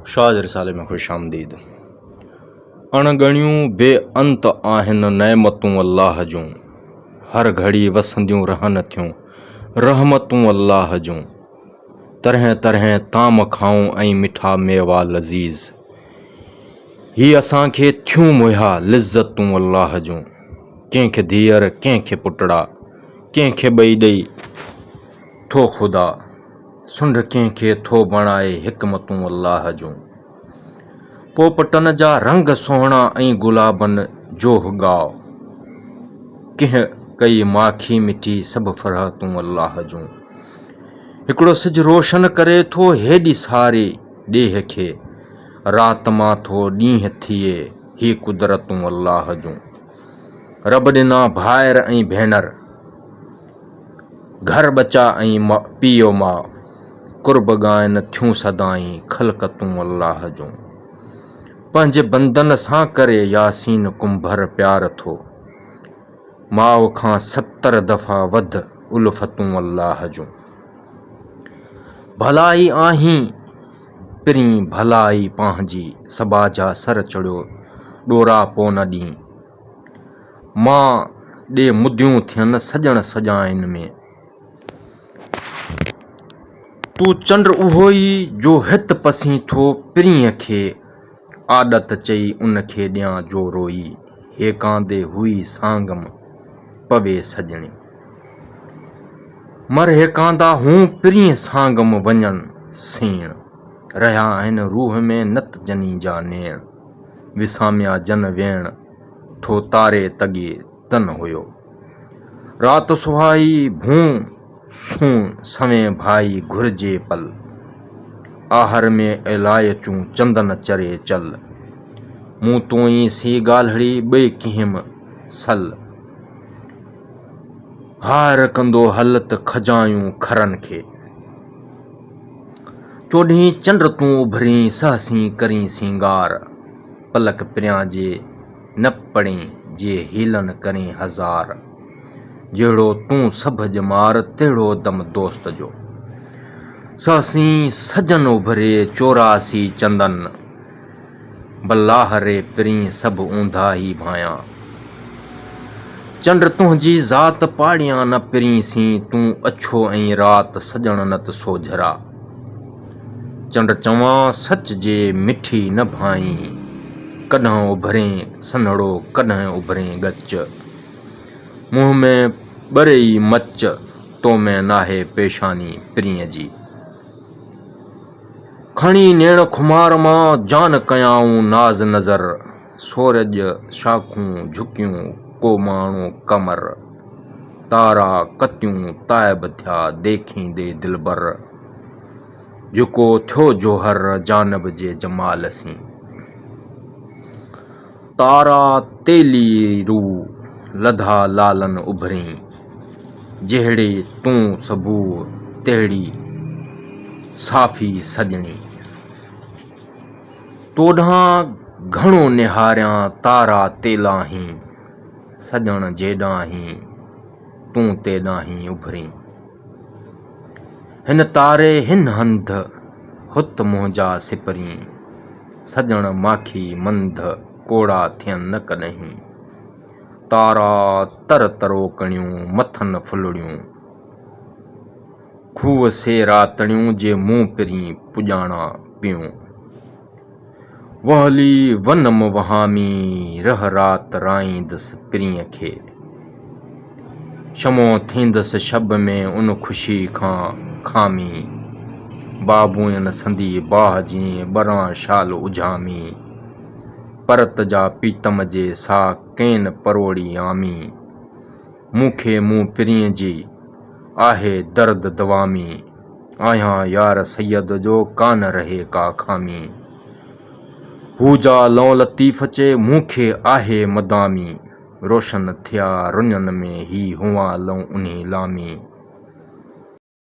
शाज रिसाले में खुश आमदीद। अणगणियूं बेअंत आहिनि नेमतूं अल्लाह जूं, हर घड़ी वसंदियूं रहनि थियूं रहमतूं अल्लाह जूं। तरह तरह ताम खाऊं ऐं मिठा मेवा लज़ीज़, ही असांखे थियूं मुहैया लिज़तूं अल्लाह जूं। कंहिंखे धीअर कंहिंखे पुटड़ा, कंहिंखे ॿई ॾेई थो ख़ुदा, सुंढ कंहिंखे थो बणाए हिकमतूं अल्लाह जूं। पोपटन जा रंग सुहिणा ऐं गुलाबनि जो गाओ, कंहिं कई माखी मिठी सभु फरहतूं अल्लाह जूं। हिकिड़ो सिज रोशन करे थो हेॾी सारी ॾेह खे, राति मां थो ॾींहुं थिए ही कुदरतूं अल्लाह जूं। रब ॾिना भाइर ऐं भेनर, घर बचा ऐं पीओ माउ, कुर्ब ॻाइनि थियूं सदाई ख़लक़तूं अल्लाह जूं। पंहिंजे बंदन सां करे यासीन कुंभर प्यार थो, माउ खां 70 दफ़ा वध उल्फ़तूं अल्लाह जूं। भलाई आहीं पिरीं भलाई पंहिंजी, सबा जा सर चढ़ियो ॾोरा पो न ॾीं। मां ॾे मुदियूं थियनि सॼण सॼाइन में, तूं चंड उहो ई जो हित पसीं थो पिरींअ खे, आदत चई उनखे ॾियां जो रोई, हे कांदे हुई सांगम पवे सजणी। मर हे कांदा हूं पिरीं सांगम वञनि सेण, रहिया आहिनि रूह में नत जनी जा नेण। विसामिया जन वेण थो तारे तॻे तन हुयो, राति सुहाई भूं सूं सवें भाई घुरिजे पल। आहर में एलाए चूं चंदन चरे चल, मूं तोई सी ॻाल्हिड़ी ॿिए कंहिं सल। हार कंदो हलत खजायूं खरनि खे, चोॾहीं चंड तूं उभरी सहसी करी सिंगार। पलक पिरियां जे न पड़ें जे हीलन करें हज़ार, जहिड़ो तूं सभ जमार तहिड़ो दम दोस्त जो। सहसी सजन उभरे 84 चंदन, बल्लाहरे पिरीं सभु ऊंधा ई भायां। चंड तुंहिंजी ज़ात पाड़ियां न पिरीं सी, तूं अछो ऐं राति सजण नत सोझरा। चंड चवां सच जे मिठी न भाई, कॾहिं उभरें सन्हड़ो कॾहिं उभरें ॻच। मुंहं में ॿरई मच, तो में नाहे पेशानी पिरींअ जी। खणी नेण खुमार मां जान कयाऊं नाज़ नज़र, सूरज शाखूं झुकियूं को माण्हू कमर। तारा कतियूं ताइब थिया देखींदे दिलबर, झुको थियो जोहर जानब जे जमाल सी। तारा तेली रू लधा लालन उभरी, जहिड़े तूं सबूर तहिड़ी साफ़ी सजणी। तोॾां घणो निहारियां तारा तेलाहीं, सजण जेॾाहीं तूं तेॾाहीं उभरी। हिन तारे हिन हंध हुत मुंहिंजा सिपरी, सजण माखी मंध कोड़ा थियनि न कॾहिं। तारा तर तरोकणियूं मथनि फुलड़ियूं, खूह से रातणियूं जे मूं पिरीं पुॼाणा पियूं। वहली वनम वहामी रह रात राईंदसि पिरींअ खे, शमो थींदसि शब में उन खुशी खां खामी। बाबूअनि संदी बाह जीअं ॿरां शाल उझामी, परत जा पीतम जे सा केन परोड़ी आमी। मूंखे मूं पिरींअ जी आहे दर्द दवामी, आहियां यार सैयद जो कान रहे का खामी। हू जा लौ लतीफ़ चे मूंखे आहे मदामी, रोशन थिया रुञनि में ही हुआ लौ उन्ही लामी।